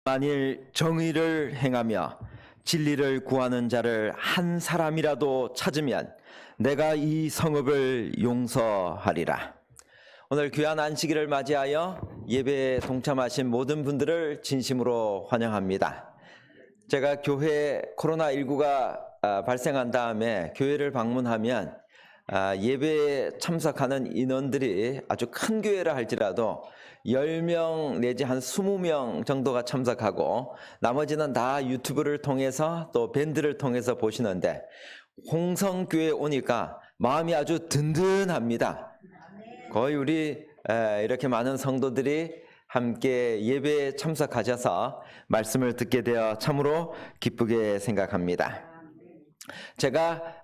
만일 정의를 행하며 진리를 구하는 자를 한 사람이라도 찾으면 내가 이 성읍을 용서하리라. 오늘 귀한 안식일을 맞이하여 예배에 동참하신 모든 분들을 진심으로 환영합니다. 제가 교회 코로나19가 발생한 다음에 교회를 방문하면 예배에 참석하는 인원들이 아주 큰 교회라 할지라도 10명 내지 한 20명 정도가 참석하고 나머지는 다 유튜브를 통해서 또 밴드를 통해서 보시는데 홍성교회 오니까 마음이 아주 든든합니다. 거의 우리 이렇게 많은 성도들이 함께 예배에 참석하셔서 말씀을 듣게 되어 참으로 기쁘게 생각합니다. 제가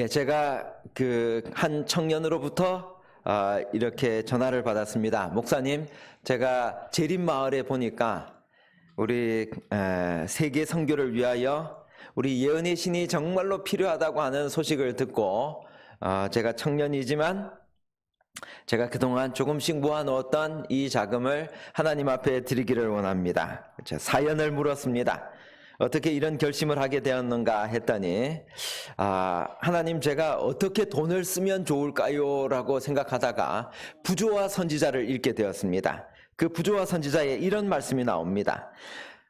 제가 한 청년으로부터 이렇게 전화를 받았습니다. 목사님, 제가 재림마을에 보니까 우리 세계 선교를 위하여 우리 예언의 신이 정말로 필요하다고 하는 소식을 듣고 제가 청년이지만 제가 그동안 조금씩 모아놓았던 이 자금을 하나님 앞에 드리기를 원합니다. 사연을 물었습니다. 어떻게 이런 결심을 하게 되었는가 했더니 하나님, 제가 어떻게 돈을 쓰면 좋을까요? 라고 생각하다가 부조와 선지자를 읽게 되었습니다. 그 부조와 선지자에 이런 말씀이 나옵니다.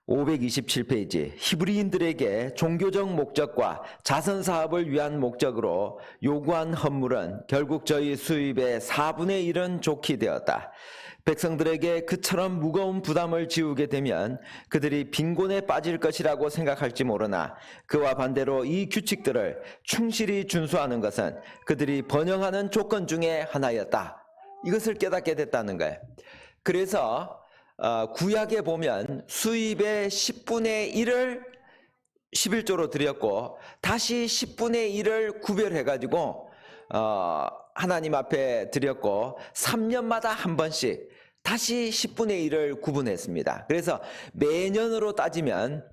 527페이지, 히브리인들에게 종교적 목적과 자선사업을 위한 목적으로 요구한 헌물은 결국 저희 수입의 4분의 1은 좋게 되었다. 백성들에게 그처럼 무거운 부담을 지우게 되면 그들이 빈곤에 빠질 것이라고 생각할지 모르나 그와 반대로 이 규칙들을 충실히 준수하는 것은 그들이 번영하는 조건 중에 하나였다. 이것을 깨닫게 됐다는 거예요. 그래서 구약에 보면 수입의 10분의 1을 11조로 드렸고 다시 10분의 1을 구별해가지고 하나님 앞에 드렸고 3년마다 한 번씩 다시 10분의 1을 구분했습니다. 그래서 매년으로 따지면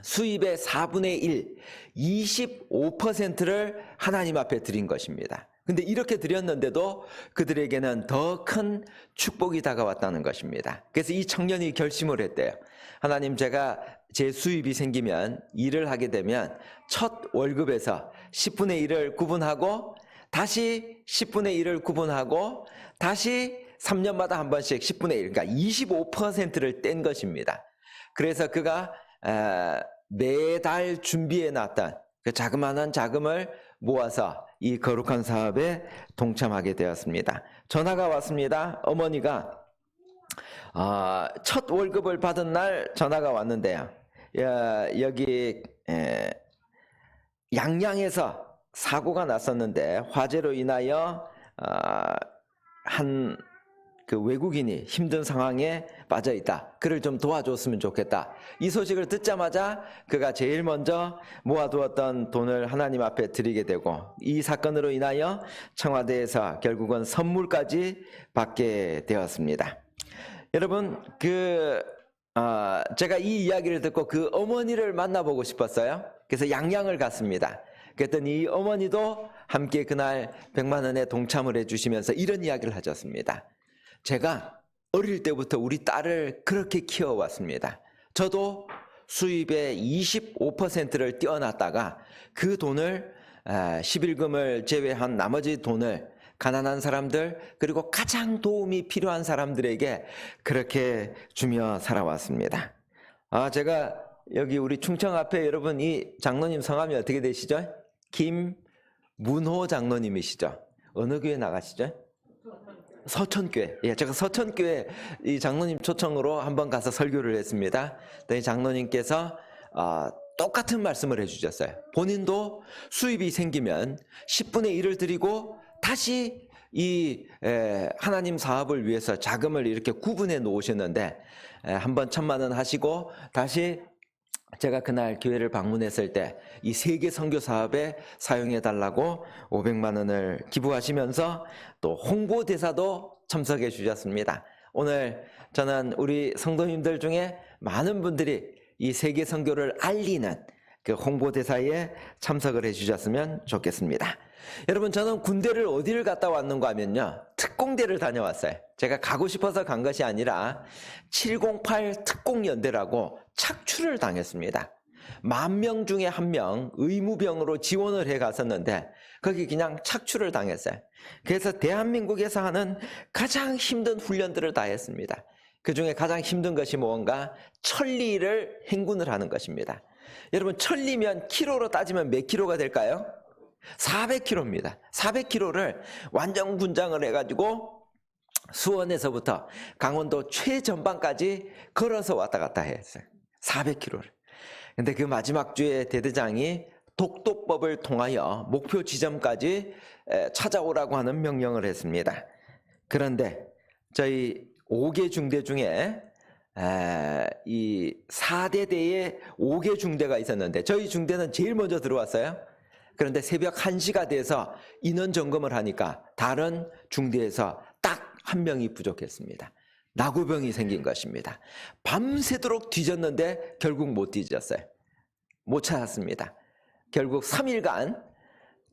수입의 4분의 1, 25%를 하나님 앞에 드린 것입니다. 근데 이렇게 드렸는데도 그들에게는 더 큰 축복이 다가왔다는 것입니다. 그래서 이 청년이 결심을 했대요. 하나님, 제가 제 수입이 생기면 일을 하게 되면 첫 월급에서 10분의 1을 구분하고 다시 10분의 1을 구분하고 다시 3년마다 한 번씩 10분의 1, 그러니까 25%를 뗀 것입니다. 그래서 그가 매달 준비해 놨던 그 자그마한 자금을 모아서 이 거룩한 사업에 동참하게 되었습니다. 전화가 왔습니다. 어머니가 첫 월급을 받은 날 전화가 왔는데요. 여기 양양에서 사고가 났었는데 화재로 인하여 한 외국인이 힘든 상황에 빠져 있다. 그를 좀 도와줬으면 좋겠다. 이 소식을 듣자마자 그가 제일 먼저 모아두었던 돈을 하나님 앞에 드리게 되고 이 사건으로 인하여 청와대에서 결국은 선물까지 받게 되었습니다. 여러분, 제가 이 이야기를 듣고 그 어머니를 만나보고 싶었어요. 그래서 양양을 갔습니다. 그랬더니 이 어머니도 함께 그날 100만 원에 동참을 해주시면서 이런 이야기를 하셨습니다. 제가 어릴 때부터 우리 딸을 그렇게 키워왔습니다. 저도 수입의 25%를 떼어놨다가 그 돈을 11금을 제외한 나머지 돈을 가난한 사람들 그리고 가장 도움이 필요한 사람들에게 그렇게 주며 살아왔습니다. 제가 여기 우리 충청 앞에 여러분 이 장로님 성함이 어떻게 되시죠? 김문호 장로님이시죠? 어느 교회 나가시죠? 서천교회. 제가 서천교회 이 장로님 초청으로 한번 가서 설교를 했습니다. 이 장로님께서 똑같은 말씀을 해주셨어요. 본인도 수입이 생기면 10분의 1을 드리고 다시 이 하나님 사업을 위해서 자금을 이렇게 구분해 놓으셨는데 한번 1,000만 원 하시고 다시 제가 그날 교회를 방문했을 때 이 세계 선교 사업에 사용해 달라고 500만 원을 기부하시면서 또 홍보대사도 참석해 주셨습니다. 오늘 저는 우리 성도님들 중에 많은 분들이 이 세계 선교를 알리는 그 홍보대사에 참석을 해 주셨으면 좋겠습니다. 여러분, 저는 군대를 어디를 갔다 왔는가 하면요, 특공대를 다녀왔어요. 제가 가고 싶어서 간 것이 아니라 708 특공연대라고 착출을 당했습니다. 10,000명 중에 1명 의무병으로 지원을 해 갔었는데 거기 그냥 착출을 당했어요. 그래서 대한민국에서 하는 가장 힘든 훈련들을 다 했습니다. 그 중에 가장 힘든 것이 뭔가? 천리를 행군을 하는 것입니다. 여러분, 천리면 키로로 따지면 몇 킬로가 될까요? 400km입니다. 400km를 완전 군장을 해가지고 수원에서부터 강원도 최전방까지 걸어서 왔다 갔다 했어요. 400km를. 근데 그 마지막 주에 대대장이 독도법을 통하여 목표 지점까지 찾아오라고 하는 명령을 했습니다. 그런데 저희 5개 중대 중에 이 4대대에 5개 중대가 있었는데 저희 중대는 제일 먼저 들어왔어요. 그런데 새벽 1시가 돼서 인원 점검을 하니까 다른 중대에서 딱 1명이 부족했습니다. 나고병이 생긴 것입니다. 밤새도록 뒤졌는데 결국 못 뒤졌어요. 못 찾았습니다. 결국 3일간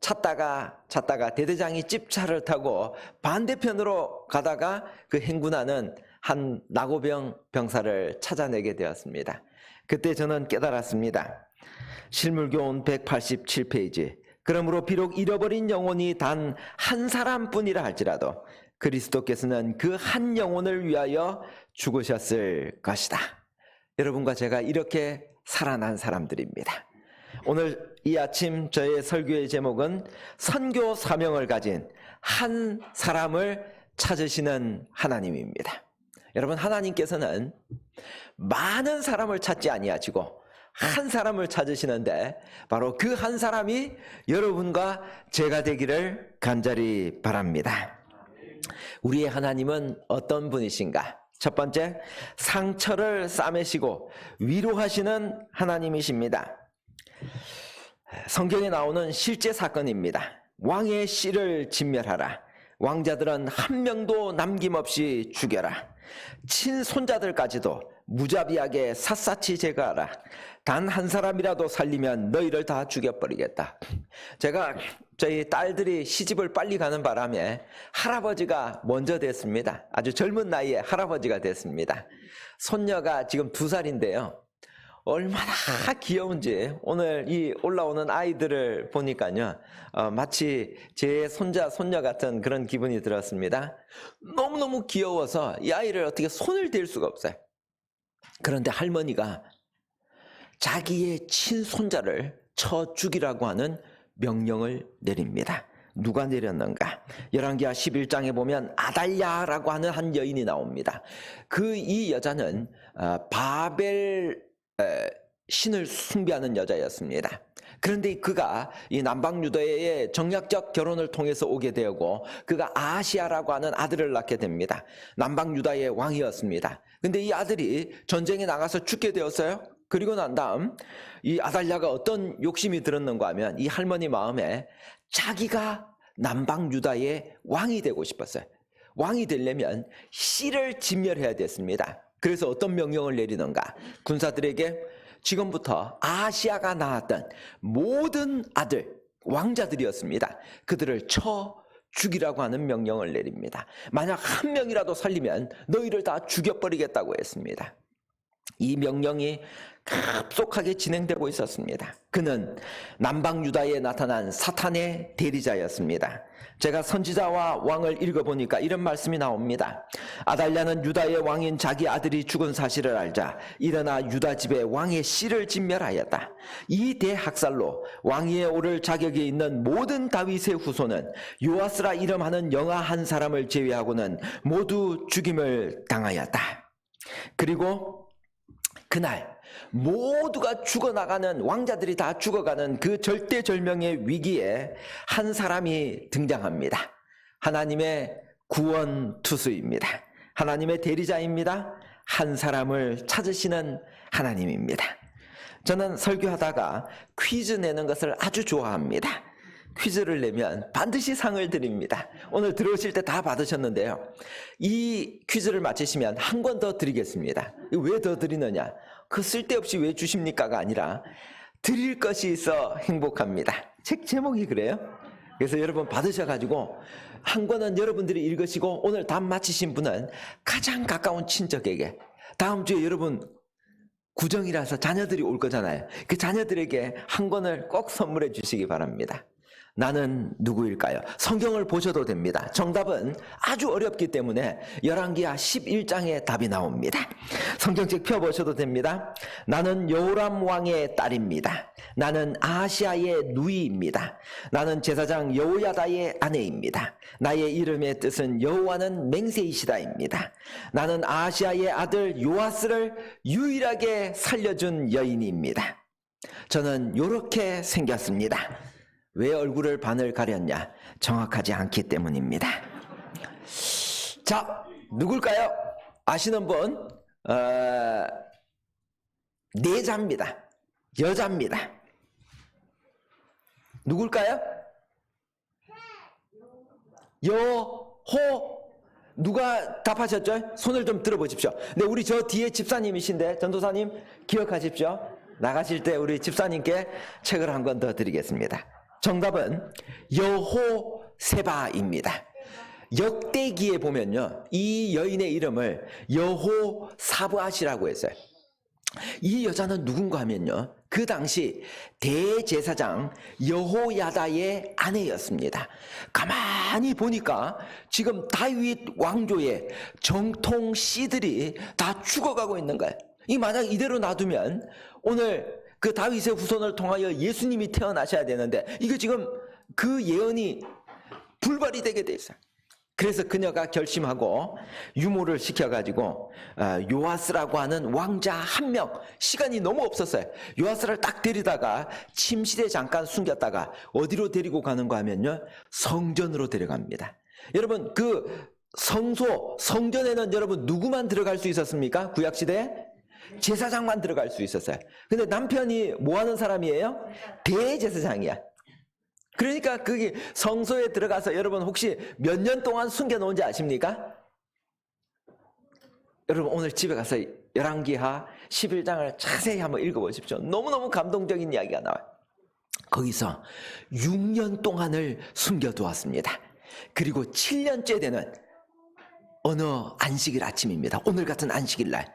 찾다가 대대장이 찝차를 타고 반대편으로 가다가 그 행군하는 한 나고병 병사를 찾아내게 되었습니다. 그때 저는 깨달았습니다. 실물교훈 187페이지. 그러므로 비록 잃어버린 영혼이 단 한 사람뿐이라 할지라도 그리스도께서는 그 한 영혼을 위하여 죽으셨을 것이다. 여러분과 제가 이렇게 살아난 사람들입니다. 오늘 이 아침 저의 설교의 제목은 선교 사명을 가진 한 사람을 찾으시는 하나님입니다. 여러분, 하나님께서는 많은 사람을 찾지 아니하시고 한 사람을 찾으시는데 바로 그 한 사람이 여러분과 제가 되기를 간절히 바랍니다. 우리의 하나님은 어떤 분이신가? 첫 번째, 상처를 싸매시고 위로하시는 하나님이십니다. 성경에 나오는 실제 사건입니다. 왕의 씨를 진멸하라. 왕자들은 한 명도 남김없이 죽여라. 친손자들까지도 무자비하게 샅샅이 제거하라. 단 한 사람이라도 살리면 너희를 다 죽여버리겠다. 제가 저희 딸들이 시집을 빨리 가는 바람에 할아버지가 먼저 됐습니다. 아주 젊은 나이에 할아버지가 됐습니다. 손녀가 지금 2살인데요. 얼마나 귀여운지 오늘 이 올라오는 아이들을 보니까요, 마치 제 손자, 손녀 같은 그런 기분이 들었습니다. 너무너무 귀여워서 이 아이를 어떻게 손을 댈 수가 없어요. 그런데 할머니가 자기의 친손자를 쳐 죽이라고 하는 명령을 내립니다. 누가 내렸는가? 열왕기하 11장에 보면 아달랴라고 하는 한 여인이 나옵니다. 이 여자는 바벨 신을 숭배하는 여자였습니다. 그런데 그가 이 남방 유다의 정략적 결혼을 통해서 오게 되고 그가 아하시아라고 하는 아들을 낳게 됩니다. 남방 유다의 왕이었습니다. 근데 이 아들이 전쟁에 나가서 죽게 되었어요. 그리고 난 다음 이 아달랴가 어떤 욕심이 들었는가 하면 이 할머니 마음에 자기가 남방 유다의 왕이 되고 싶었어요. 왕이 되려면 씨를 진멸해야 됐습니다. 그래서 어떤 명령을 내리는가? 군사들에게 지금부터 아시아가 낳았던 모든 아들, 왕자들이었습니다. 그들을 쳐 죽이라고 하는 명령을 내립니다. 만약 한 명이라도 살리면 너희를 다 죽여버리겠다고 했습니다. 이 명령이 급속하게 진행되고 있었습니다. 그는 남방 유다에 나타난 사탄의 대리자였습니다. 제가 선지자와 왕을 읽어보니까 이런 말씀이 나옵니다. 아달랴는 유다의 왕인 자기 아들이 죽은 사실을 알자 일어나 유다 집에 왕의 씨를 진멸하였다. 이 대학살로 왕위에 오를 자격이 있는 모든 다윗의 후손은 요아스라 이름하는 영아 한 사람을 제외하고는 모두 죽임을 당하였다. 그리고 그날 모두가 죽어나가는, 왕자들이 다 죽어가는 그 절대절명의 위기에 한 사람이 등장합니다. 하나님의 구원투수입니다. 하나님의 대리자입니다. 한 사람을 찾으시는 하나님입니다. 저는 설교하다가 퀴즈 내는 것을 아주 좋아합니다. 퀴즈를 내면 반드시 상을 드립니다. 오늘 들어오실 때 다 받으셨는데요. 이 퀴즈를 맞히시면 한 권 더 드리겠습니다. 왜 더 드리느냐? 그 쓸데없이 왜 주십니까가 아니라 드릴 것이 있어 행복합니다. 책 제목이 그래요. 그래서 여러분 받으셔가지고 한 권은 여러분들이 읽으시고 오늘 답 맞히신 분은 가장 가까운 친척에게, 다음 주에 여러분 구정이라서 자녀들이 올 거잖아요. 그 자녀들에게 한 권을 꼭 선물해 주시기 바랍니다. 나는 누구일까요? 성경을 보셔도 됩니다. 정답은 아주 어렵기 때문에 열왕기하 11장에 답이 나옵니다. 성경책 펴보셔도 됩니다. 나는 여호람 왕의 딸입니다. 나는 아하시아의 누이입니다. 나는 제사장 여호야다의 아내입니다. 나의 이름의 뜻은 여호와는 맹세이시다입니다. 나는 아하시아의 아들 요아스를 유일하게 살려준 여인입니다. 저는 이렇게 생겼습니다. 왜 얼굴을 반을 가렸냐? 정확하지 않기 때문입니다. 자, 누굴까요? 아시는 분? 내자입니다. 여자입니다. 누굴까요? 여호. 누가 답하셨죠? 손을 좀 들어보십시오. 네, 우리 저 뒤에 집사님이신데 전도사님 기억하십시오. 나가실 때 우리 집사님께 책을 한 권 더 드리겠습니다. 정답은 여호세바입니다. 역대기에 보면요, 이 여인의 이름을 여호사브앗이라고 했어요. 이 여자는 누군가 하면요, 그 당시 대제사장 여호야다의 아내였습니다. 가만히 보니까 지금 다윗 왕조의 정통 씨들이 다 죽어가고 있는 거예요. 이 만약 이대로 놔두면 오늘 그 다윗의 후손을 통하여 예수님이 태어나셔야 되는데 이게 지금 그 예언이 불발이 되게 돼 있어요. 그래서 그녀가 결심하고 유모를 시켜가지고 요아스라고 하는 왕자 한 명, 시간이 너무 없었어요. 요아스를 딱 데리다가 침실에 잠깐 숨겼다가 어디로 데리고 가는가 하면요, 성전으로 데려갑니다. 여러분, 그 성전에는 여러분 누구만 들어갈 수 있었습니까? 구약시대에? 제사장만 들어갈 수 있었어요. 근데 남편이 뭐 하는 사람이에요? 대제사장이야. 그러니까 그게 성소에 들어가서 여러분 혹시 몇 년 동안 숨겨놓은지 아십니까? 여러분 오늘 집에 가서 열왕기하 11장을 자세히 한번 읽어보십시오. 너무너무 감동적인 이야기가 나와요. 거기서 6년 동안을 숨겨두었습니다. 그리고 7년째 되는 어느 안식일 아침입니다. 오늘 같은 안식일 날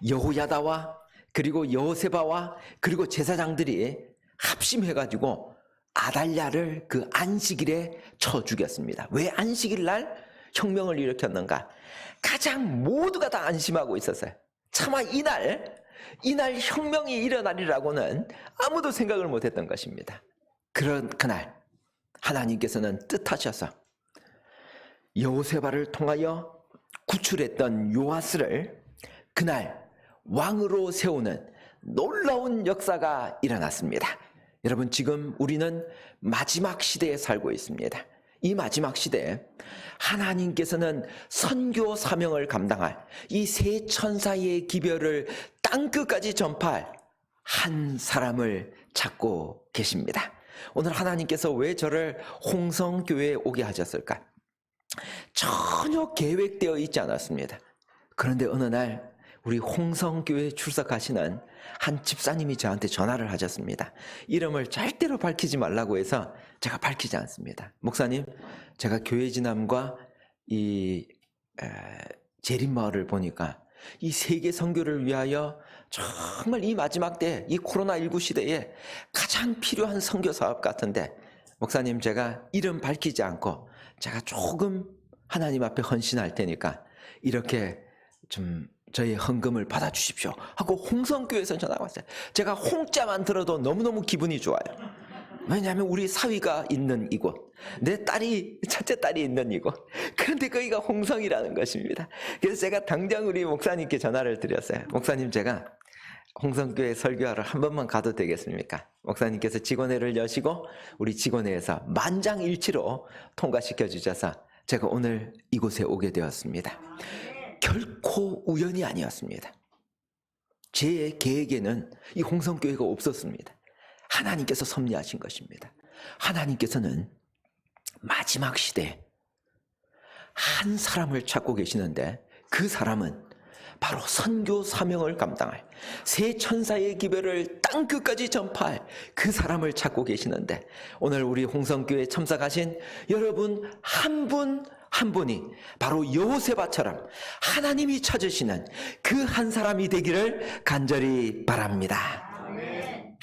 여호야다와 그리고 여호세바와 그리고 제사장들이 합심해가지고 아달랴를 그 안식일에 쳐 죽였습니다. 왜 안식일 날 혁명을 일으켰는가? 가장 모두가 다 안심하고 있었어요. 차마 이날 혁명이 일어나리라고는 아무도 생각을 못했던 것입니다. 그날 하나님께서는 뜻하셔서 여호세바를 통하여 구출했던 요아스를 그날 왕으로 세우는 놀라운 역사가 일어났습니다. 여러분, 지금 우리는 마지막 시대에 살고 있습니다. 이 마지막 시대에 하나님께서는 선교 사명을 감당할 이 세 천사의 기별을 땅끝까지 전파할 한 사람을 찾고 계십니다. 오늘 하나님께서 왜 저를 홍성교회에 오게 하셨을까? 전혀 계획되어 있지 않았습니다. 그런데 어느 날 우리 홍성교회에 출석하시는 한 집사님이 저한테 전화를 하셨습니다. 이름을 절대로 밝히지 말라고 해서 제가 밝히지 않습니다. 목사님, 제가 교회 지남과 이 재림마을을 보니까 이 세계 선교를 위하여 정말 이 마지막 때, 이 코로나19 시대에 가장 필요한 선교 사업 같은데, 목사님, 제가 이름 밝히지 않고 제가 조금 하나님 앞에 헌신할 테니까 이렇게 좀 저희 헌금을 받아주십시오 하고 홍성교회에서 전화가 왔어요. 제가 홍자만 들어도 너무너무 기분이 좋아요. 왜냐하면 우리 사위가 있는 이곳, 내 첫째 딸이 있는 이곳, 그런데 거기가 홍성이라는 것입니다. 그래서 제가 당장 우리 목사님께 전화를 드렸어요. 목사님, 제가 홍성교회 설교하러 한 번만 가도 되겠습니까? 목사님께서 직원회를 여시고 우리 직원회에서 만장일치로 통과시켜 주셔서 제가 오늘 이곳에 오게 되었습니다. 결코 우연이 아니었습니다. 제 계획에는 이 홍성교회가 없었습니다. 하나님께서 섭리하신 것입니다. 하나님께서는 마지막 시대에 한 사람을 찾고 계시는데 그 사람은 바로 선교 사명을 감당할 새 천사의 기별을 땅끝까지 전파할 그 사람을 찾고 계시는데 오늘 우리 홍성교회에 참석하신 여러분 한 분 한 분이 바로 여호세바처럼 하나님이 찾으시는 그 한 사람이 되기를 간절히 바랍니다. 아멘.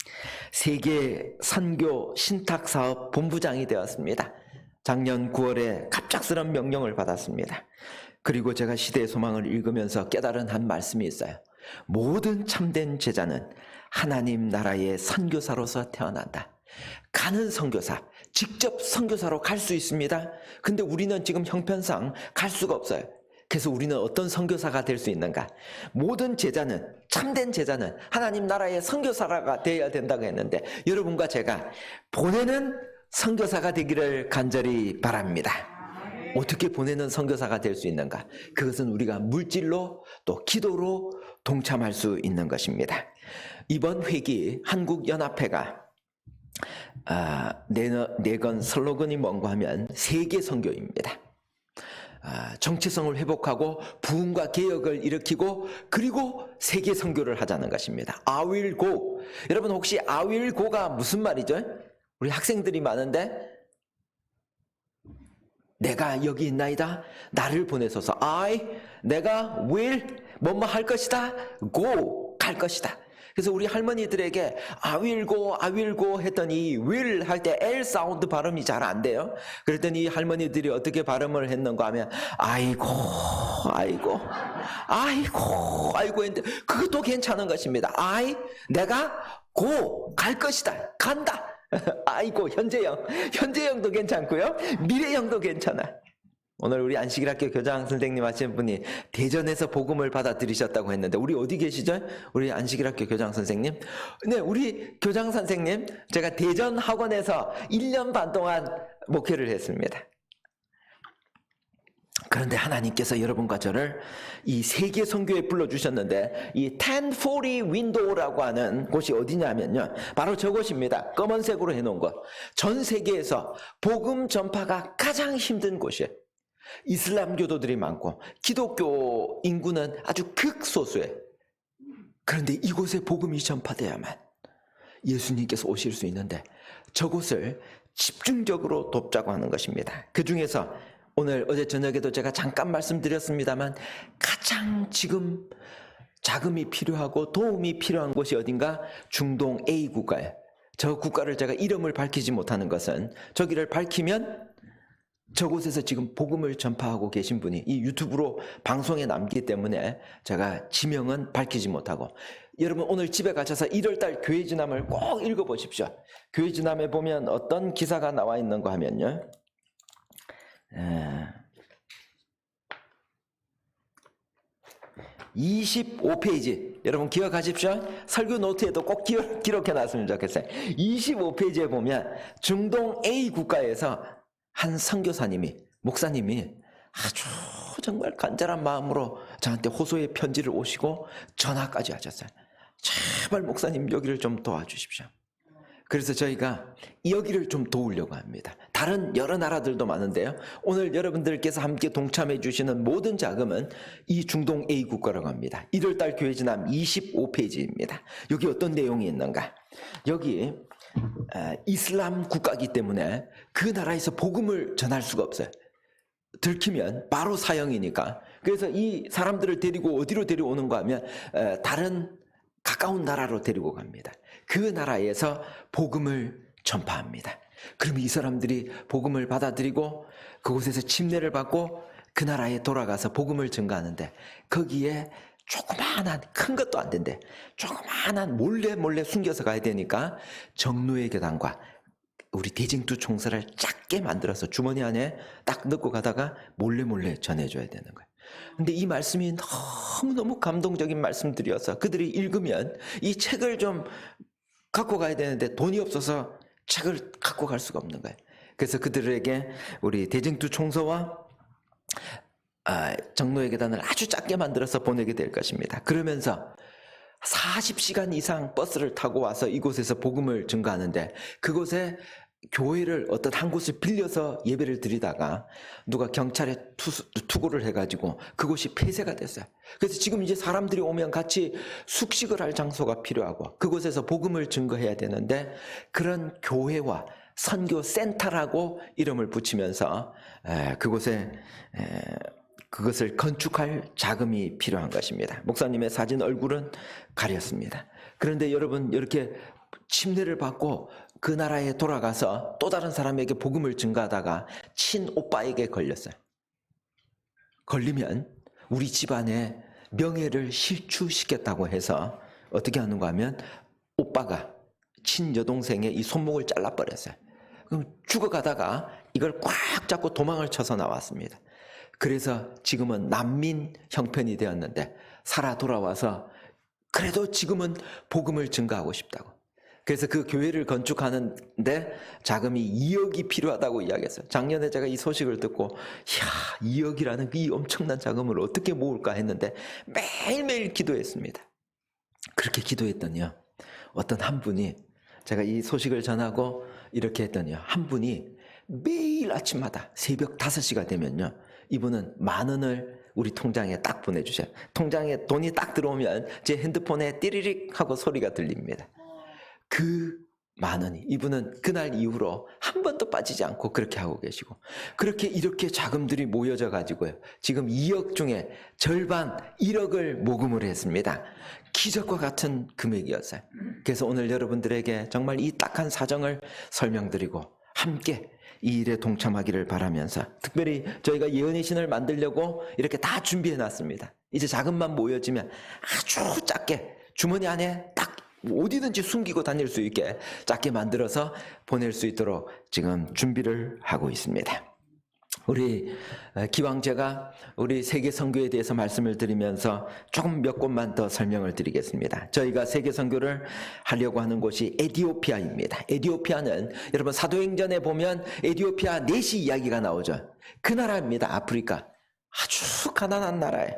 세계 선교 신탁사업 본부장이 되었습니다. 작년 9월에 갑작스런 명령을 받았습니다. 그리고 제가 시대의 소망을 읽으면서 깨달은 한 말씀이 있어요. 모든 참된 제자는 하나님 나라의 선교사로서 태어난다. 가는 선교사, 직접 선교사로 갈 수 있습니다. 근데 우리는 지금 형편상 갈 수가 없어요. 그래서 우리는 어떤 선교사가 될 수 있는가? 모든 제자는, 참된 제자는 하나님 나라의 선교사가 되어야 된다고 했는데 여러분과 제가 보내는 선교사가 되기를 간절히 바랍니다. 어떻게 보내는 선교사가 될 수 있는가? 그것은 우리가 물질로 또 기도로 동참할 수 있는 것입니다. 이번 회기 한국연합회가 내건 슬로건이 뭔가 하면 세계 선교입니다. 정체성을 회복하고 부흥과 개혁을 일으키고 그리고 세계 선교를 하자는 것입니다. I will go. 여러분 혹시 I will go가 무슨 말이죠? 우리 학생들이 많은데 내가 여기 있나이다. 나를 보내소서. 내가 will 뭐뭐 할 것이다. go 갈 것이다. 그래서 우리 할머니들에게 I will go 했더니 will 할 때 L 사운드 발음이 잘 안 돼요. 그랬더니 할머니들이 어떻게 발음을 했는가 하면 아이고 했는데 그것도 괜찮은 것입니다. 내가 go 갈 것이다. 간다. 아이고 현재형도 괜찮고요. 미래형도 괜찮아. 오늘 우리 안식일학교 교장 선생님 하신 분이 대전에서 복음을 받아들이셨다고 했는데 우리 어디 계시죠? 우리 안식일학교 교장 선생님? 네, 우리 교장 선생님 제가 대전 학원에서 1년 반 동안 목회를 했습니다. 그런데 하나님께서 여러분과 저를 이 세계 선교에 불러주셨는데 이 1040 윈도우라고 하는 곳이 어디냐면요. 바로 저곳입니다. 검은색으로 해놓은 곳. 전 세계에서 복음 전파가 가장 힘든 곳이에요. 이슬람 교도들이 많고 기독교 인구는 아주 극소수예요. 그런데 이곳에 복음이 전파돼야만 예수님께서 오실 수 있는데 저곳을 집중적으로 돕자고 하는 것입니다. 그 중에서 오늘 어제 저녁에도 제가 잠깐 말씀드렸습니다만 가장 지금 자금이 필요하고 도움이 필요한 곳이 어딘가? 중동 A 국가예요. 저 국가를 제가 이름을 밝히지 못하는 것은 저기를 밝히면 저곳에서 지금 복음을 전파하고 계신 분이 이 유튜브로 방송에 남기기 때문에 제가 지명은 밝히지 못하고 여러분 오늘 집에 가셔서 1월달 교회지남을 꼭 읽어보십시오. 교회지남에 보면 어떤 기사가 나와 있는가 하면요. 25페이지 여러분 기억하십시오. 설교 노트에도 꼭 기록해 놨으면 좋겠어요. 25페이지에 보면 중동 A 국가에서 한 선교사님이 목사님이 아주 정말 간절한 마음으로 저한테 호소의 편지를 오시고 전화까지 하셨어요. 제발 목사님 여기를 좀 도와주십시오. 그래서 저희가 여기를 좀 도우려고 합니다. 다른 여러 나라들도 많은데요. 오늘 여러분들께서 함께 동참해 주시는 모든 자금은 이 중동 A 국가라고 합니다. 1월달 교회지남 25페이지입니다. 여기 어떤 내용이 있는가? 여기 이슬람 국가이기 때문에 그 나라에서 복음을 전할 수가 없어요. 들키면 바로 사형이니까. 그래서 이 사람들을 데리고 어디로 데려오는가 하면 다른 가까운 나라로 데리고 갑니다. 그 나라에서 복음을 전파합니다. 그럼 이 사람들이 복음을 받아들이고 그곳에서 침례를 받고 그 나라에 돌아가서 복음을 전가하는데 거기에 조그마한 큰 것도 안 된대. 조그마한 몰래 숨겨서 가야 되니까 정로의 교단과 우리 대징투 총사를 작게 만들어서 주머니 안에 딱 넣고 가다가 몰래 전해줘야 되는 거예요. 근데 이 말씀이 너무너무 감동적인 말씀들이어서 그들이 읽으면 이 책을 좀 갖고 가야 되는데 돈이 없어서 책을 갖고 갈 수가 없는 거예요. 그래서 그들에게 우리 대징투 총서와 정로의 계단을 아주 작게 만들어서 보내게 될 것입니다. 그러면서 40시간 이상 버스를 타고 와서 이곳에서 복음을 증거하는데, 그곳에 교회를 어떤 한 곳을 빌려서 예배를 드리다가 누가 경찰에 투고를 해가지고 그곳이 폐쇄가 됐어요. 그래서 지금 이제 사람들이 오면 같이 숙식을 할 장소가 필요하고 그곳에서 복음을 증거해야 되는데, 그런 교회와 선교 센터라고 이름을 붙이면서 그곳에 그것을 건축할 자금이 필요한 것입니다. 목사님의 사진 얼굴은 가렸습니다. 그런데 여러분, 이렇게 침례를 받고 그 나라에 돌아가서 또 다른 사람에게 복음을 증가하다가 친오빠에게 걸렸어요. 걸리면 우리 집안의 명예를 실추시켰다고 해서 어떻게 하는가 하면 오빠가 친여동생의 이 손목을 잘라버렸어요. 그럼 죽어가다가 이걸 꽉 잡고 도망을 쳐서 나왔습니다. 그래서 지금은 난민 형편이 되었는데 살아 돌아와서 그래도 지금은 복음을 증가하고 싶다고. 그래서 그 교회를 건축하는데 자금이 2억이 필요하다고 이야기했어요. 작년에 제가 이 소식을 듣고, 이야, 2억이라는 이 엄청난 자금을 어떻게 모을까 했는데 매일매일 기도했습니다. 그렇게 기도했더니요, 어떤 한 분이, 제가 이 소식을 전하고 이렇게 했더니요, 한 분이 매일 아침마다 새벽 5시가 되면요, 이분은 10,000원을 우리 통장에 딱 보내주셔요. 통장에 돈이 딱 들어오면 제 핸드폰에 띠리릭 하고 소리가 들립니다. 그 10,000원이, 이분은 그날 이후로 한 번도 빠지지 않고 그렇게 하고 계시고, 그렇게 이렇게 자금들이 모여져 가지고요, 지금 2억 중에 절반 1억을 모금을 했습니다. 기적과 같은 금액이었어요. 그래서 오늘 여러분들에게 정말 이 딱한 사정을 설명드리고 함께 이 일에 동참하기를 바라면서, 특별히 저희가 예언의 신을 만들려고 이렇게 다 준비해 놨습니다. 이제 자금만 모여지면 아주 작게 주머니 안에 딱 어디든지 숨기고 다닐 수 있게 작게 만들어서 보낼 수 있도록 지금 준비를 하고 있습니다. 우리 기왕 제가 우리 세계 선교에 대해서 말씀을 드리면서 조금 몇 곳만 더 설명을 드리겠습니다. 저희가 세계 선교를 하려고 하는 곳이 에티오피아입니다. 에티오피아는 여러분 사도행전에 보면 에티오피아 넷이 이야기가 나오죠. 그 나라입니다. 아프리카. 아주 가난한 나라예요.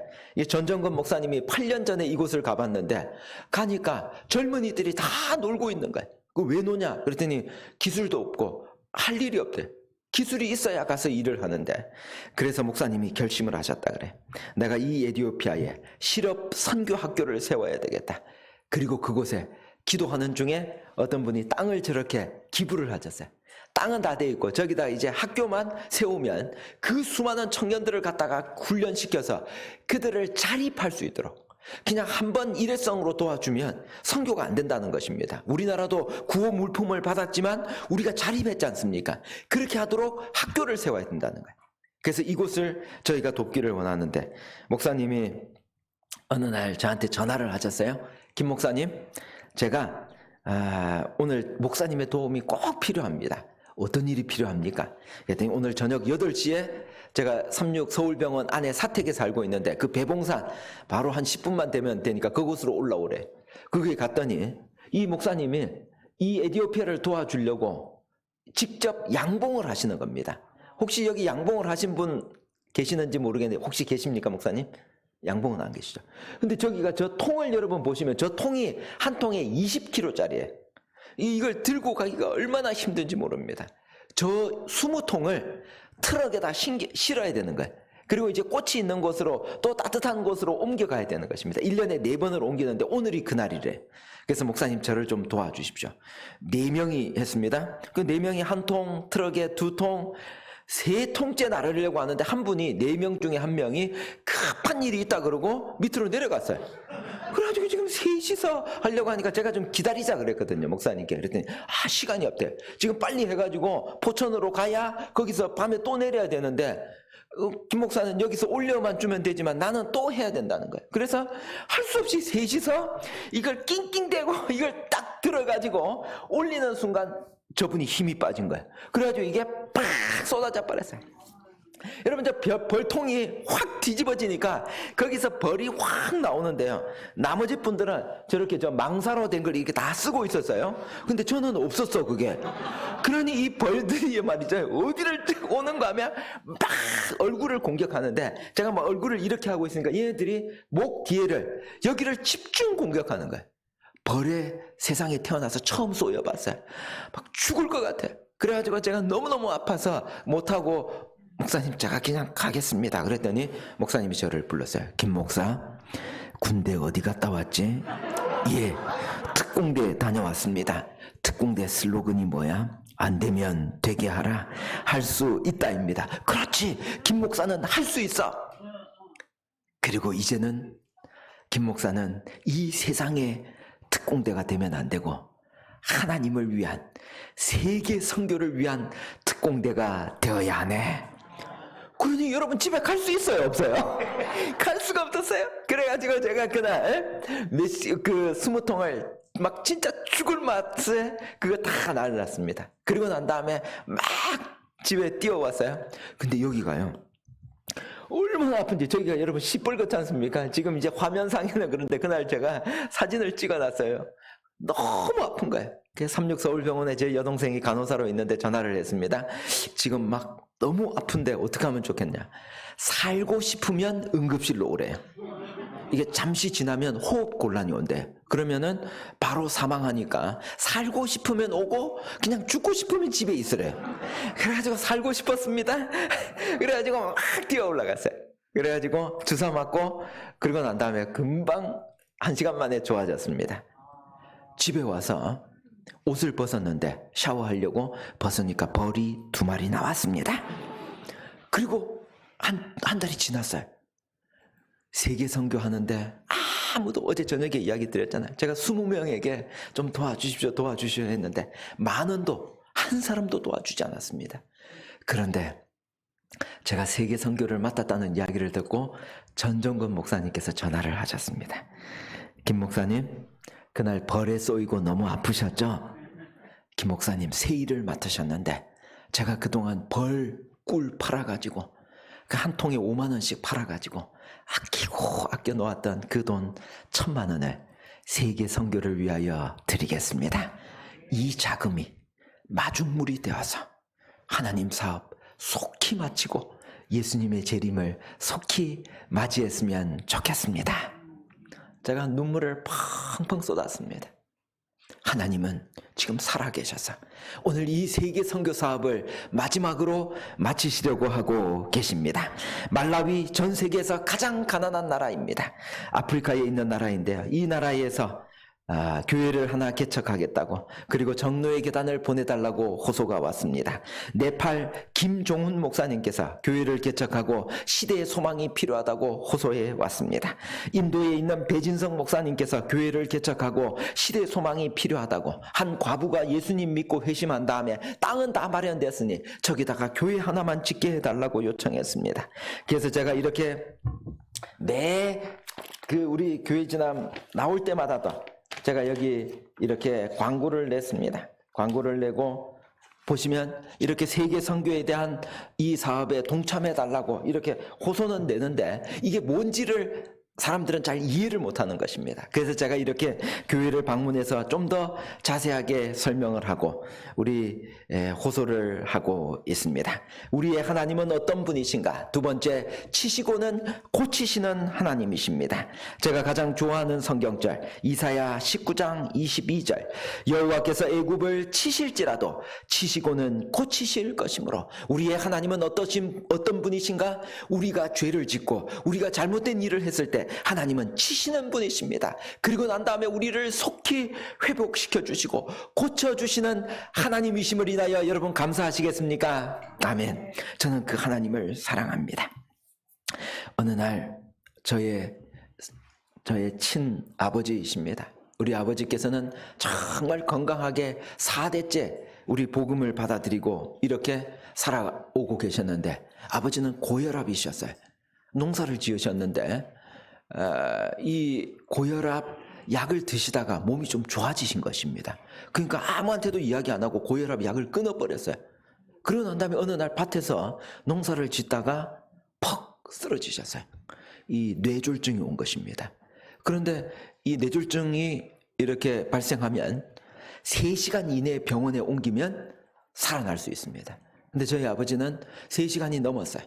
전정건 목사님이 8년 전에 이곳을 가봤는데 가니까 젊은이들이 다 놀고 있는 거예요. 왜 노냐? 그랬더니 기술도 없고 할 일이 없대. 기술이 있어야 가서 일을 하는데, 그래서 목사님이 결심을 하셨다 그래. 내가 이 에티오피아에 실업 선교 학교를 세워야 되겠다. 그리고 그곳에 기도하는 중에 어떤 분이 땅을 저렇게 기부를 하셨어요. 땅은 다 돼 있고 저기다 이제 학교만 세우면 그 수많은 청년들을 갖다가 훈련시켜서 그들을 자립할 수 있도록 그냥 한번 일회성으로 도와주면 선교가 안 된다는 것입니다. 우리나라도 구호 물품을 받았지만 우리가 자립했지 않습니까? 그렇게 하도록 학교를 세워야 된다는 거예요. 그래서 이곳을 저희가 돕기를 원하는데, 목사님이 어느 날 저한테 전화를 하셨어요. 김 목사님, 제가 오늘 목사님의 도움이 꼭 필요합니다. 어떤 일이 필요합니까? 그랬더니 오늘 저녁 8시에 제가 36 서울병원 안에 사택에 살고 있는데 그 배봉산 바로 한 10분만 되니까 그곳으로 올라오래. 거기에 갔더니 이 목사님이 이 에티오피아를 도와주려고 직접 양봉을 하시는 겁니다. 혹시 여기 양봉을 하신 분 계시는지 모르겠는데 혹시 계십니까, 목사님? 양봉은 안 계시죠? 근데 저기가 저 통을 여러분 보시면 저 통이 한 통에 20kg짜리예요. 이걸 들고 가기가 얼마나 힘든지 모릅니다. 저 20통을 트럭에다 실어야 되는 거예요. 그리고 이제 꽃이 있는 곳으로 또 따뜻한 곳으로 옮겨가야 되는 것입니다. 1년에 4번을 옮기는데 오늘이 그날이래. 그래서 목사님 저를 좀 도와주십시오. 4명이 했습니다. 그 4명이 한 통, 트럭에 2통, 3통째 나르려고 하는데 한 분이 4명 중에 한 명이 급한 일이 있다 그러고 밑으로 내려갔어요. 그래가지고 지금 셋이서 하려고 하니까 제가 좀 기다리자 그랬거든요, 목사님께. 그랬더니 시간이 없대. 지금 빨리 해가지고 포천으로 가야 거기서 밤에 또 내려야 되는데 김 목사는 여기서 올려만 주면 되지만 나는 또 해야 된다는 거예요. 그래서 할 수 없이 셋이서 이걸 낑낑대고 이걸 딱 들어가지고 올리는 순간 저분이 힘이 빠진 거예요. 그래가지고 이게 팍 쏟아져 버렸어요. 여러분, 저 벌통이 확 뒤집어지니까 거기서 벌이 확 나오는데요. 나머지 분들은 저렇게 저 망사로 된 걸 이렇게 다 쓰고 있었어요. 근데 저는 없었어, 그게. 그러니 이 벌들이 말이죠, 어디를 오는가 하면 막 얼굴을 공격하는데, 제가 막 얼굴을 이렇게 하고 있으니까 얘네들이 목 뒤에를, 여기를 집중 공격하는 거예요. 벌에 세상에 태어나서 처음 쏘여봤어요. 막 죽을 것 같아. 그래가지고 제가 너무너무 아파서 못하고, 목사님, 제가 그냥 가겠습니다. 그랬더니 목사님이 저를 불렀어요. 김 목사, 군대 어디 갔다 왔지? 예, 특공대 다녀왔습니다. 특공대 슬로건이 뭐야? 안 되면 되게 하라. 할 수 있다입니다. 그렇지, 김 목사는 할 수 있어. 그리고 이제는 김 목사는 이 세상에 특공대가 되면 안 되고 하나님을 위한, 세계 선교를 위한 특공대가 되어야 하네. 그러니 여러분, 집에 갈 수 있어요, 없어요? 갈 수가 없었어요. 그래가지고 제가 그날 그 20통을 막 진짜 죽을 맛에 그거 다 날랐습니다. 그리고 난 다음에 막 집에 뛰어왔어요. 근데 여기가요, 얼마나 아픈지, 저기가 여러분 시뻘겋지 않습니까? 지금 이제 화면상에는 그런데 그날 제가 사진을 찍어놨어요. 너무 아픈 거예요. 그래서 36서울병원에 제 여동생이 간호사로 있는데 전화를 했습니다. 지금 막 너무 아픈데 어떻게 하면 좋겠냐. 살고 싶으면 응급실로 오래요. 이게 잠시 지나면 호흡 곤란이 온대. 그러면은 바로 사망하니까 살고 싶으면 오고 그냥 죽고 싶으면 집에 있으래. 그래가지고 살고 싶었습니다. 그래가지고 막 뛰어 올라갔어요. 그래가지고 주사 맞고 그러고 난 다음에 금방 1시간 만에 좋아졌습니다. 집에 와서 옷을 벗었는데 샤워하려고 벗으니까 벌이 2마리 나왔습니다. 그리고 한 달이 지났어요. 세계 선교하는데 아무도, 어제 저녁에 이야기 드렸잖아요. 제가 20명에게 좀 도와주십시오 했는데 만원도, 한 사람도 도와주지 않았습니다. 그런데 제가 세계 선교를 맡았다는 이야기를 듣고 전정근 목사님께서 전화를 하셨습니다. 김 목사님, 그날 벌에 쏘이고 너무 아프셨죠? 김 목사님, 세일을 맡으셨는데 제가 그동안 벌 꿀 팔아가지고 그 한 통에 5만 원씩 팔아가지고 아끼고 아껴 놓았던 그 돈 1,000만 원을 세계 선교를 위하여 드리겠습니다. 이 자금이 마중물이 되어서 하나님 사업 속히 마치고 예수님의 재림을 속히 맞이했으면 좋겠습니다. 제가 눈물을 펑펑 쏟았습니다. 하나님은 지금 살아계셔서 오늘 이 세계 선교 사업을 마지막으로 마치시려고 하고 계십니다. 말라위 전 세계에서 가장 가난한 나라입니다. 아프리카에 있는 나라인데요. 이 나라에서 교회를 하나 개척하겠다고, 그리고 정로의 계단을 보내달라고 호소가 왔습니다. 네팔 김종훈 목사님께서 교회를 개척하고 시대의 소망이 필요하다고 호소해 왔습니다. 인도에 있는 배진성 목사님께서 교회를 개척하고 시대의 소망이 필요하다고, 한 과부가 예수님 믿고 회심한 다음에 땅은 다 마련되었으니 저기다가 교회 하나만 짓게 해달라고 요청했습니다. 그래서 제가 이렇게 우리 교회 지남 나올 때마다도 제가 여기 이렇게 광고를 냈습니다. 광고를 내고 보시면 이렇게 세계 선교에 대한 이 사업에 동참해 달라고 이렇게 호소는 내는데 이게 뭔지를 사람들은 잘 이해를 못하는 것입니다. 그래서 제가 이렇게 교회를 방문해서 좀 더 자세하게 설명을 하고 우리 호소를 하고 있습니다. 우리의 하나님은 어떤 분이신가? 두 번째, 치시고는 고치시는 하나님이십니다. 제가 가장 좋아하는 성경절 이사야 19장 22절, 여호와께서 애굽을 치실지라도 치시고는 고치실 것이므로, 우리의 하나님은 어떤 분이신가? 우리가 죄를 짓고 우리가 잘못된 일을 했을 때 하나님은 치시는 분이십니다. 그리고 난 다음에 우리를 속히 회복시켜 주시고 고쳐주시는 하나님이심을 인하여 여러분 감사하시겠습니까? 아멘. 저는 그 하나님을 사랑합니다. 어느 날 저의 친아버지이십니다. 우리 아버지께서는 정말 건강하게 4대째 우리 복음을 받아들이고 이렇게 살아오고 계셨는데, 아버지는 고혈압이셨어요. 농사를 지으셨는데 이 고혈압 약을 드시다가 몸이 좀 좋아지신 것입니다. 그러니까 아무한테도 이야기 안 하고 고혈압 약을 끊어버렸어요. 그러고 난 다음에 어느 날 밭에서 농사를 짓다가 퍽 쓰러지셨어요. 이 뇌졸중이 온 것입니다. 그런데 이 뇌졸중이 이렇게 발생하면 3시간 이내에 병원에 옮기면 살아날 수 있습니다. 근데 저희 아버지는 3시간이 넘었어요.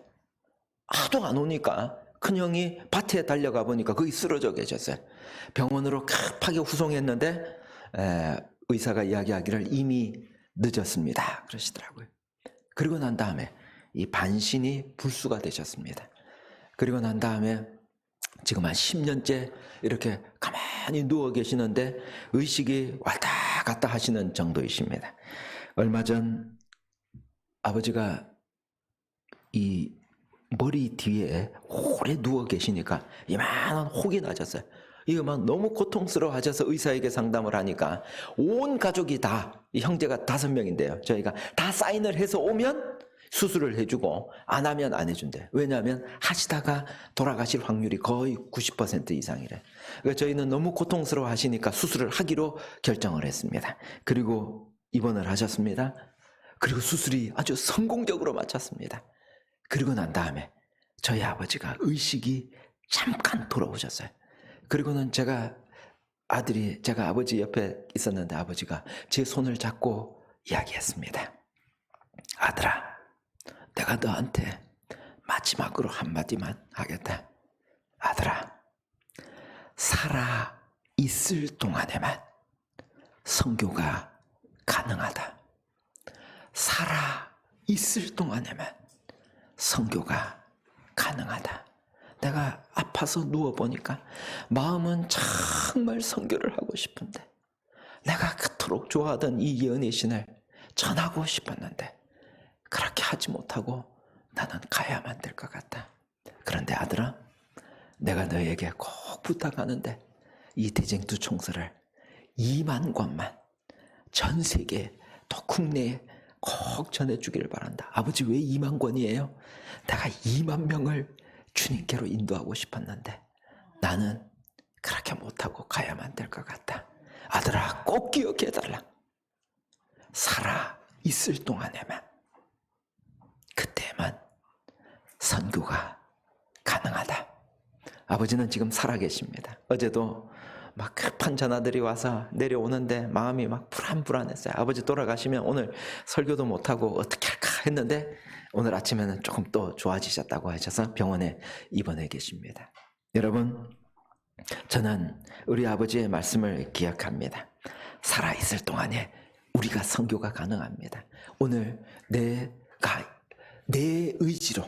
하도 안 오니까 큰형이 밭에 달려가 보니까 거기 쓰러져 계셨어요. 병원으로 급하게 후송했는데 의사가 이야기하기를 이미 늦었습니다 그러시더라고요. 그리고 난 다음에 이 반신이 불수가 되셨습니다. 그리고 난 다음에 지금 한 10년째 이렇게 가만히 누워 계시는데 의식이 왔다 갔다 하시는 정도이십니다. 얼마 전 아버지가 이 머리 뒤에 오래 누워 계시니까 이만한 혹이 나셨어요. 이거 막 너무 고통스러워 하셔서 의사에게 상담을 하니까 온 가족이 다, 형제가 5명인데요. 저희가 다 사인을 해서 오면 수술을 해주고 안 하면 안 해준대. 왜냐하면 하시다가 돌아가실 확률이 거의 90% 이상이래. 그러니까 저희는 너무 고통스러워 하시니까 수술을 하기로 결정을 했습니다. 그리고 입원을 하셨습니다. 그리고 수술이 아주 성공적으로 마쳤습니다. 그리고 난 다음에 저희 아버지가 의식이 잠깐 돌아오셨어요. 그리고는 제가 아버지 옆에 있었는데 아버지가 제 손을 잡고 이야기했습니다. 아들아, 내가 너한테 마지막으로 한마디만 하겠다. 아들아, 살아 있을 동안에만 선교가 가능하다. 살아 있을 동안에만 선교가 가능하다. 내가 아파서 누워보니까 마음은 정말 선교를 하고 싶은데 내가 그토록 좋아하던 이 연애신을 전하고 싶었는데 그렇게 하지 못하고 나는 가야만 될 것 같다. 그런데 아들아, 내가 너에게 꼭 부탁하는데 이 대쟁투 총서를 2만 권만 전 세계 또 국내에 꼭 전해주기를 바란다. 아버지, 왜 2만 권이에요? 내가 2만 명을 주님께로 인도하고 싶었는데 나는 그렇게 못하고 가야만 될 것 같다. 아들아, 꼭 기억해달라. 살아 있을 동안에만, 그때만 선교가 가능하다. 아버지는 지금 살아계십니다. 어제도 막 급한 전화들이 와서 내려오는데 마음이 막 불안했어요. 아버지 돌아가시면 오늘 설교도 못하고 어떻게 할까 했는데 오늘 아침에는 조금 또 좋아지셨다고 하셔서 병원에 입원해 계십니다. 여러분, 저는 우리 아버지의 말씀을 기억합니다. 살아있을 동안에 우리가 선교가 가능합니다. 오늘 내 의지로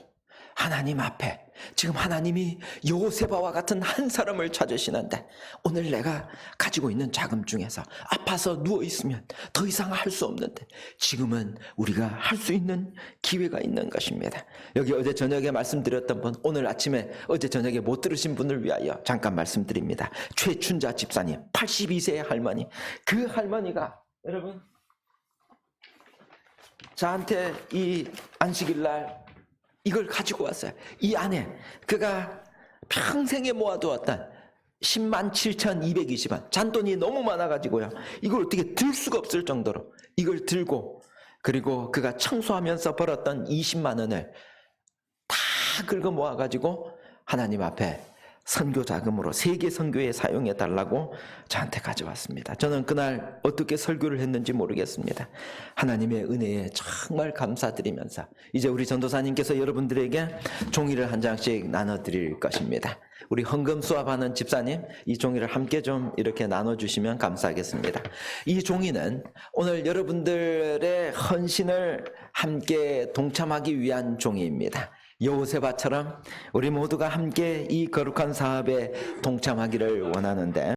하나님 앞에 지금 하나님이 요세바와 같은 한 사람을 찾으시는데 오늘 내가 가지고 있는 자금 중에서 아파서 누워있으면 더 이상 할 수 없는데 지금은 우리가 할 수 있는 기회가 있는 것입니다. 여기 어제 저녁에 말씀드렸던 분, 오늘 아침에 어제 저녁에 못 들으신 분을 위하여 잠깐 말씀드립니다. 최춘자 집사님, 82세의 할머니. 그 할머니가 여러분 저한테 이 안식일 날 이걸 가지고 왔어요. 이 안에 그가 평생에 모아두었던 107,220원 잔돈이 너무 많아가지고요. 이걸 어떻게 들 수가 없을 정도로 이걸 들고, 그리고 그가 청소하면서 벌었던 20만 원을 다 긁어 모아가지고 하나님 앞에 선교 자금으로 세계 선교에 사용해 달라고 저한테 가져왔습니다. 저는 그날 어떻게 설교를 했는지 모르겠습니다. 하나님의 은혜에 정말 감사드리면서 이제 우리 전도사님께서 여러분들에게 종이를 한 장씩 나눠드릴 것입니다. 우리 헌금 수합하는 집사님, 이 종이를 함께 좀 이렇게 나눠주시면 감사하겠습니다. 이 종이는 오늘 여러분들의 헌신을 함께 동참하기 위한 종이입니다. 요세바처럼 우리 모두가 함께 이 거룩한 사업에 동참하기를 원하는데,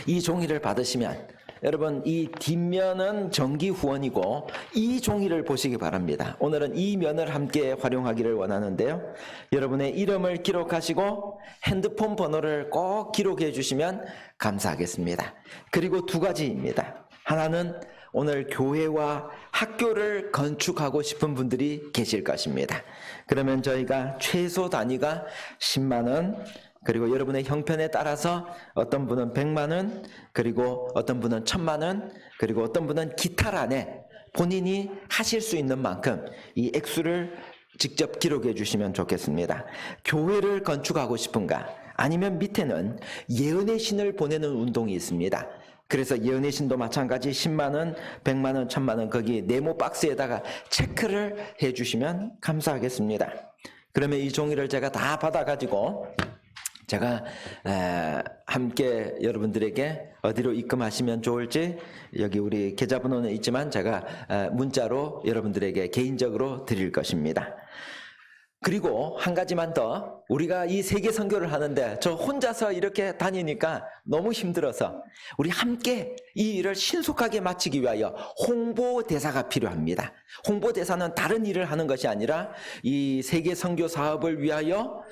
이 종이를 받으시면 여러분 이 뒷면은 정기 후원이고 이 종이를 보시기 바랍니다. 오늘은 이 면을 함께 활용하기를 원하는데요, 여러분의 이름을 기록하시고 핸드폰 번호를 꼭 기록해 주시면 감사하겠습니다. 그리고 2가지입니다. 하나는 오늘 교회와 학교를 건축하고 싶은 분들이 계실 것입니다. 그러면 저희가 최소 단위가 10만 원, 그리고 여러분의 형편에 따라서 어떤 분은 100만 원, 그리고 어떤 분은 1000만 원, 그리고 어떤 분은 기타란에 본인이 하실 수 있는 만큼 이 액수를 직접 기록해 주시면 좋겠습니다. 교회를 건축하고 싶은가? 아니면 밑에는 예언의 신을 보내는 운동이 있습니다. 그래서 예언의 신도 마찬가지 10만 원, 100만 원, 1000만 원 거기 네모 박스에다가 체크를 해 주시면 감사하겠습니다. 그러면 이 종이를 제가 다 받아가지고 제가 함께 여러분들에게 어디로 입금하시면 좋을지 여기 우리 계좌번호는 있지만 제가 문자로 여러분들에게 개인적으로 드릴 것입니다. 그리고 한 가지만 더, 우리가 이 세계 선교를 하는데 저 혼자서 이렇게 다니니까 너무 힘들어서 우리 함께 이 일을 신속하게 마치기 위하여 홍보대사가 필요합니다. 홍보대사는 다른 일을 하는 것이 아니라 이 세계 선교 사업을 위하여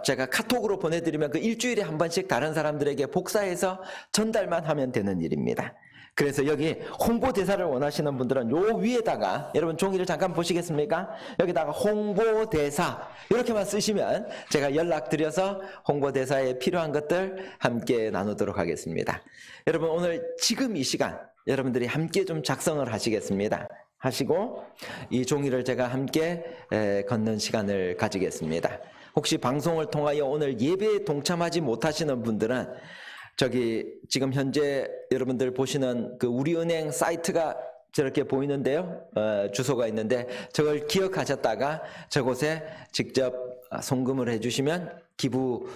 제가 카톡으로 보내드리면 그 일주일에 한 번씩 다른 사람들에게 복사해서 전달만 하면 되는 일입니다. 그래서 여기 홍보대사를 원하시는 분들은 요 위에다가, 여러분 종이를 잠깐 보시겠습니까? 여기다가 홍보대사 이렇게만 쓰시면 제가 연락드려서 홍보대사에 필요한 것들 함께 나누도록 하겠습니다. 여러분 오늘 지금 이 시간 여러분들이 함께 좀 작성을 하시겠습니다. 하시고 이 종이를 제가 함께 걷는 시간을 가지겠습니다. 혹시 방송을 통하여 오늘 예배에 동참하지 못하시는 분들은 저기 지금 현재 여러분들 보시는 그 우리은행 사이트가 저렇게 보이는데요. 주소가 있는데 저걸 기억하셨다가 저곳에 직접 송금을 해주시면 기부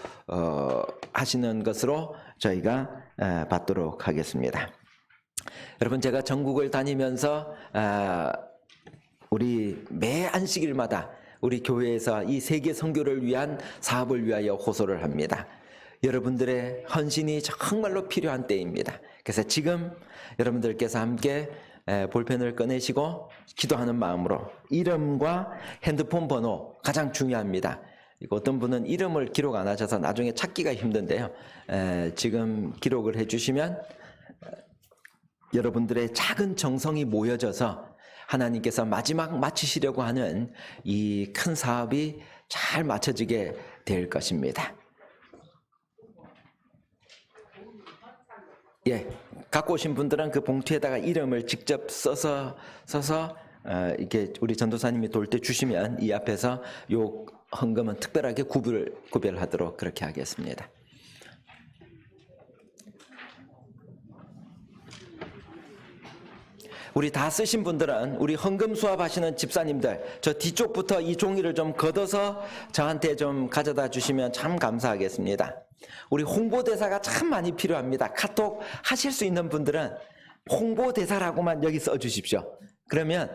하시는 것으로 저희가 받도록 하겠습니다. 여러분 제가 전국을 다니면서 우리 매 안식일마다 우리 교회에서 이 세계 선교를 위한 사업을 위하여 호소를 합니다. 여러분들의 헌신이 정말로 필요한 때입니다. 그래서 지금 여러분들께서 함께 볼펜을 꺼내시고 기도하는 마음으로 이름과 핸드폰 번호 가장 중요합니다. 어떤 분은 이름을 기록 안 하셔서 나중에 찾기가 힘든데요. 지금 기록을 해주시면 여러분들의 작은 정성이 모여져서 하나님께서 마지막 마치시려고 하는 이 큰 사업이 잘 마쳐지게 될 것입니다. 예, 갖고 오신 분들은 그 봉투에다가 이름을 직접 써서 이렇게 우리 전도사님이 돌 때 주시면 이 앞에서 요 헌금은 특별하게 구별하도록 그렇게 하겠습니다. 우리 다 쓰신 분들은 우리 헌금 수합하시는 집사님들 저 뒤쪽부터 이 종이를 좀 걷어서 저한테 좀 가져다 주시면 참 감사하겠습니다. 우리 홍보대사가 참 많이 필요합니다. 카톡 하실 수 있는 분들은 홍보대사라고만 여기 써주십시오. 그러면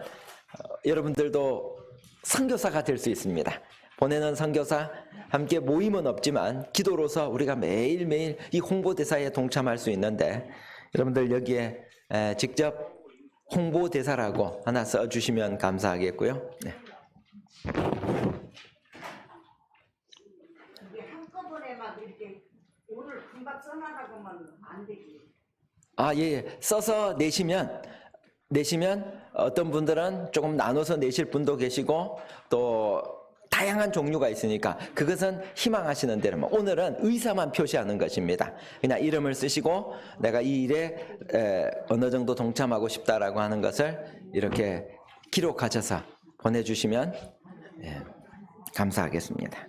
여러분들도 선교사가 될 수 있습니다. 보내는 선교사 함께 모임은 없지만 기도로서 우리가 매일매일 이 홍보대사에 동참할 수 있는데 여러분들 여기에 직접 홍보대사라고 하나 써주시면 감사하겠고요. 네. 한꺼번에 막 이렇게 오늘 금방 써놔라고만 안 되지. 예. 써서 내시면 어떤 분들은 조금 나눠서 내실 분도 계시고 또 다양한 종류가 있으니까 그것은 희망하시는 대로만, 오늘은 의사만 표시하는 것입니다. 그냥 이름을 쓰시고 내가 이 일에 어느 정도 동참하고 싶다라고 하는 것을 이렇게 기록하셔서 보내주시면 감사하겠습니다.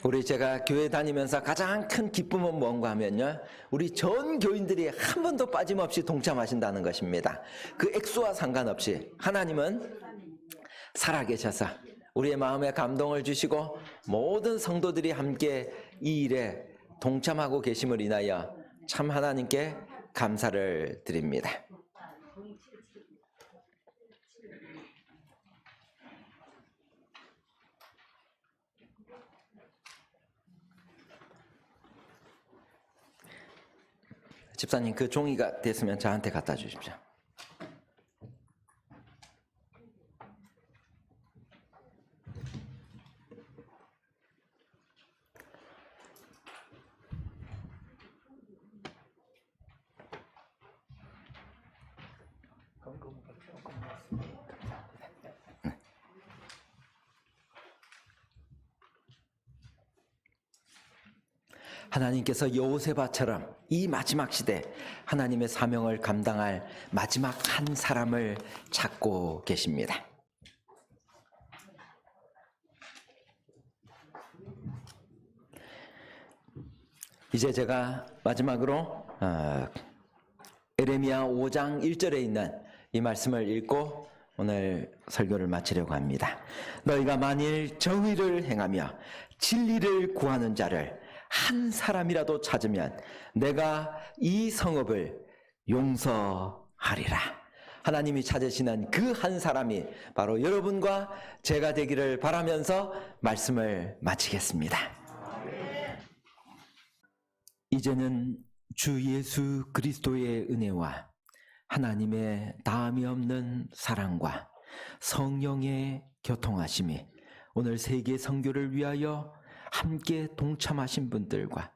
우리 제가 교회 다니면서 가장 큰 기쁨은 뭔가 하면요, 우리 전 교인들이 한 번도 빠짐없이 동참하신다는 것입니다. 그 액수와 상관없이 하나님은 살아계셔서 우리의 마음에 감동을 주시고 모든 성도들이 함께 이 일에 동참하고 계심을 인하여 참 하나님께 감사를 드립니다. 집사님, 그 종이가 됐으면 저한테 갖다 주십시오. 하나님께서 여호세바처럼 이 마지막 시대 하나님의 사명을 감당할 마지막 한 사람을 찾고 계십니다. 이제 제가 마지막으로 에레미야 5장 1절에 있는 이 말씀을 읽고 오늘 설교를 마치려고 합니다. 너희가 만일 정의를 행하며 진리를 구하는 자를 한 사람이라도 찾으면 내가 이 성읍을 용서하리라. 하나님이 찾으시는 그 한 사람이 바로 여러분과 제가 되기를 바라면서 말씀을 마치겠습니다. 이제는 주 예수 그리스도의 은혜와 하나님의 다함이 없는 사랑과 성령의 교통하심이 오늘 세계 선교를 위하여 함께 동참하신 분들과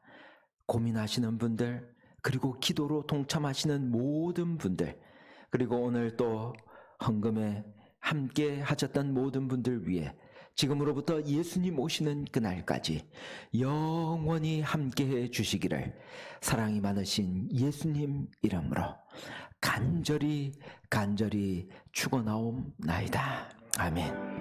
고민하시는 분들, 그리고 기도로 동참하시는 모든 분들, 그리고 오늘 또 헌금에 함께 하셨던 모든 분들 위해 지금으로부터 예수님 오시는 그날까지 영원히 함께해 주시기를 사랑이 많으신 예수님 이름으로 간절히 축원하옵나이다. 아멘.